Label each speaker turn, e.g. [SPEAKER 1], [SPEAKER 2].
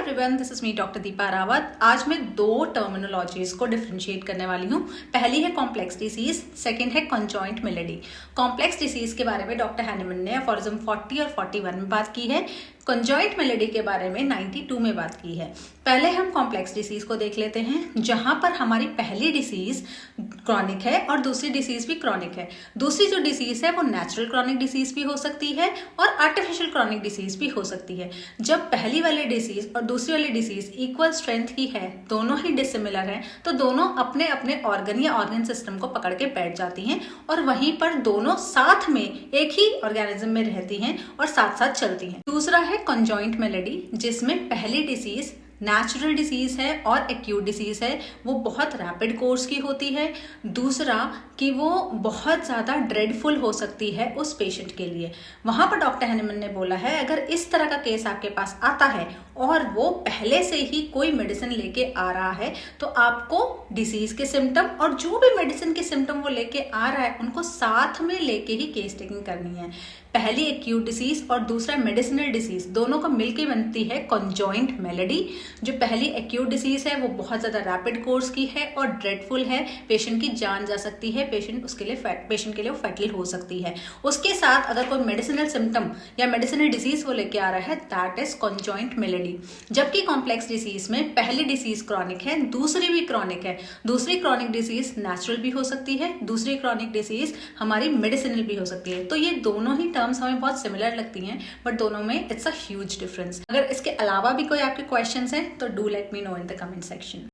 [SPEAKER 1] Everyone, this is me doctor Deepa Rawat. आज मैं दो टर्मिनोलॉजीज को डिफरेंशिएट करने वाली हूँ। पहली है कॉम्प्लेक्स डिसीज, सेकंड है कंजॉइंट मेलेडी। कॉम्प्लेक्स डिसीज के बारे में डॉक्टर हैनेमन ने अफोरिज्म 40 और 41 में बात की है। कंजॉइंट मेलेडी के बारे में 92 में बात की है। पहले हम कॉम्प्लेक्स डिसीज को देख लेते हैं, जहां पर हमारी पहली डिसीज क्रॉनिक है और दूसरी डिसीज भी क्रॉनिक है। दूसरी जो डिसीज है वो नेचुरल क्रॉनिक डिसीज भी हो सकती है और आर्टिफिशियल क्रॉनिक डिसीज भी हो सकती है। जब पहली वाली डिसीज और दूसरी वाली डिसीज इक्वल स्ट्रेंथ की है, दोनों ही डिसिमिलर हैं, तो दोनों अपने अपने ऑर्गन या ऑर्गन सिस्टम को पकड़ के बैठ जाती हैं और वहीं पर दोनों साथ में एक ही ऑर्गेनिज्म में रहती हैं और साथ साथ चलती हैं। दूसरा है कंजॉइंट मेलेडी, जिसमें पहली डिसीज नेचुरल डिसीज है और एक्यूट डिसीज है, वो बहुत रैपिड कोर्स की होती है। दूसरा कि वो बहुत ज़्यादा ड्रेडफुल हो सकती है उस पेशेंट के लिए। वहाँ पर डॉक्टर हैनेमन ने बोला है, अगर इस तरह का केस आपके पास आता है और वो पहले से ही कोई मेडिसिन लेके आ रहा है, तो आपको डिसीज के सिम्टम और जो भी मेडिसिन के सिम्टम वो लेके आ रहा है उनको साथ में लेके ही केस टेकिंग करनी है। पहली एक्यूट डिसीज और दूसरा मेडिसिनल डिसीज, दोनों को मिलकर बनती है कंजॉइंट मेलेडी। जो पहली एक्यूट डिसीज है वो बहुत ज्यादा रैपिड कोर्स की है और ड्रेडफुल है, पेशेंट की जान जा सकती है, पेशेंट के लिए फैटल हो सकती है। उसके साथ अगर कोई मेडिसिनल सिम्टम या मेडिसिनल डिसीज वो लेके आ रहा है, दैट इज कंजॉइंट मेलेडी। जबकि कॉम्प्लेक्स डिसीज में पहली डिसीज क्रॉनिक है, दूसरी भी क्रॉनिक है। दूसरी क्रॉनिक डिसीज नेचुरल भी हो सकती है, दूसरी क्रॉनिक डिसीज हमारी मेडिसिनल भी हो सकती है। तो ये दोनों ही टर्म्स हमें बहुत सिमिलर लगती हैं, बट दोनों में इट्स अ ह्यूज डिफरेंस। अगर इसके अलावा भी कोई आपके क्वेश्चंस हैं तो do let me know in the comment section.